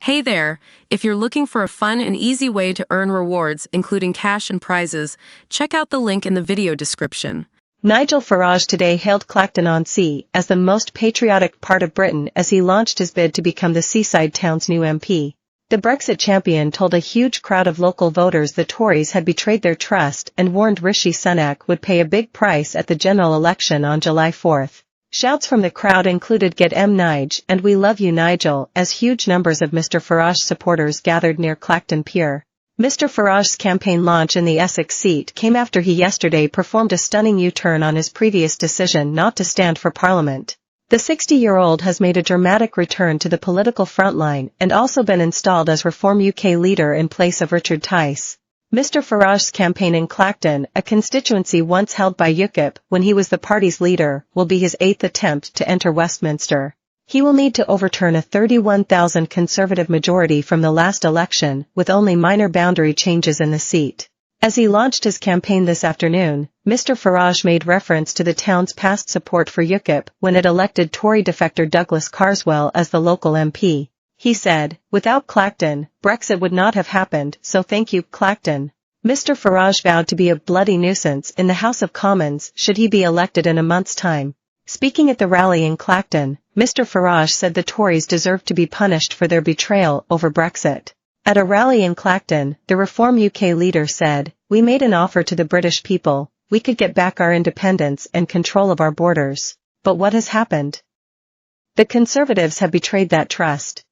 Hey there! If you're looking for a fun and easy way to earn rewards, including cash and prizes, check out the link in the video description. Nigel Farage today hailed Clacton-on-Sea as the most patriotic part of Britain as he launched his bid to become the seaside town's new MP. The Brexit champion told a huge crowd of local voters the Tories had betrayed their trust and warned Rishi Sunak would pay a big price at the general election on July 4. Shouts from the crowd included "Get Nige" and "We love you Nigel" as huge numbers of Mr Farage supporters gathered near Clacton Pier. Mr Farage's campaign launch in the Essex seat came after he yesterday performed a stunning U-turn on his previous decision not to stand for Parliament. The 60-year-old has made a dramatic return to the political frontline and also been installed as Reform UK leader in place of Richard Tice. Mr Farage's campaign in Clacton, a constituency once held by UKIP when he was the party's leader, will be his 8th attempt to enter Westminster. He will need to overturn a 31,000 Conservative majority from the last election, with only minor boundary changes in the seat. As he launched his campaign this afternoon, Mr Farage made reference to the town's past support for UKIP when it elected Tory defector Douglas Carswell as the local MP. He said, "Without Clacton, Brexit would not have happened, so thank you, Clacton." Mr Farage vowed to be a bloody nuisance in the House of Commons should he be elected in a month's time. Speaking at the rally in Clacton, Mr Farage said the Tories deserved to be punished for their betrayal over Brexit. At a rally in Clacton, the Reform UK leader said, "We made an offer to the British people, we could get back our independence and control of our borders. But what has happened? The Conservatives have betrayed that trust.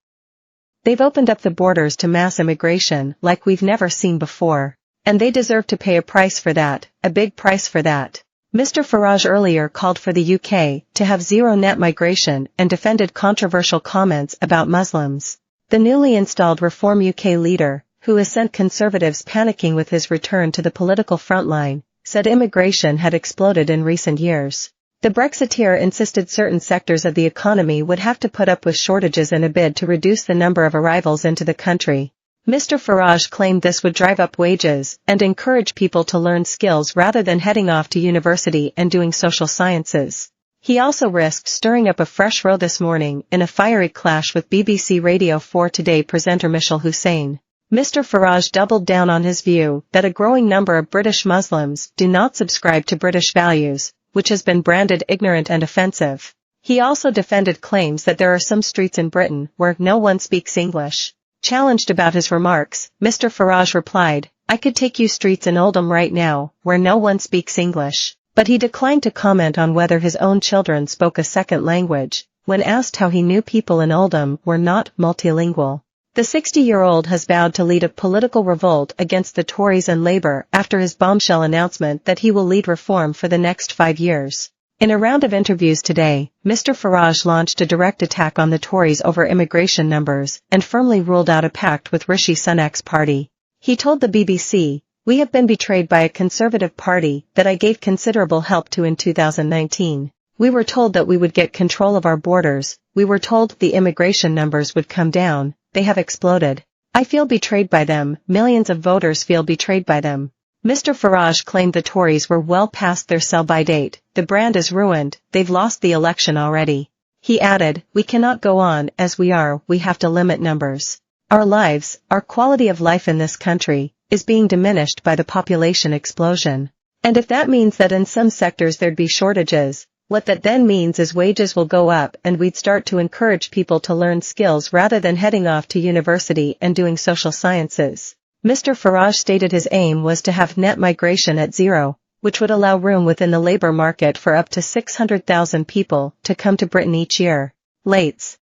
They've opened up the borders to mass immigration like we've never seen before. And they deserve to pay a price for that, a big price for that." Mr Farage earlier called for the UK to have zero net migration and defended controversial comments about Muslims. The newly installed Reform UK leader, who has sent Conservatives panicking with his return to the political frontline, said immigration had exploded in recent years. The Brexiteer insisted certain sectors of the economy would have to put up with shortages in a bid to reduce the number of arrivals into the country. Mr Farage claimed this would drive up wages and encourage people to learn skills rather than heading off to university and doing social sciences. He also risked stirring up a fresh row this morning in a fiery clash with BBC Radio 4 Today presenter Michelle Hussein. Mr Farage doubled down on his view that a growing number of British Muslims do not subscribe to British values, which has been branded ignorant and offensive. He also defended claims that there are some streets in Britain where no one speaks English. Challenged about his remarks, Mr Farage replied, "I could take you streets in Oldham right now, where no one speaks English." But he declined to comment on whether his own children spoke a second language, when asked how he knew people in Oldham were not multilingual. The 60-year-old has vowed to lead a political revolt against the Tories and Labour after his bombshell announcement that he will lead reform for the next 5 years. In a round of interviews today, Mr Farage launched a direct attack on the Tories over immigration numbers and firmly ruled out a pact with Rishi Sunak's party. He told the BBC, "We have been betrayed by a Conservative party that I gave considerable help to in 2019. We were told that we would get control of our borders, we were told the immigration numbers would come down, they have exploded. I feel betrayed by them, millions of voters feel betrayed by them." Mr Farage claimed the Tories were well past their sell-by date, "The brand is ruined, they've lost the election already." He added, "We cannot go on as we are, we have to limit numbers. Our lives, our quality of life in this country, is being diminished by the population explosion. And if that means that in some sectors there'd be shortages, what that then means is wages will go up and we'd start to encourage people to learn skills rather than heading off to university and doing social sciences." Mr Farage stated his aim was to have net migration at zero, which would allow room within the labour market for up to 600,000 people to come to Britain each year. Lates.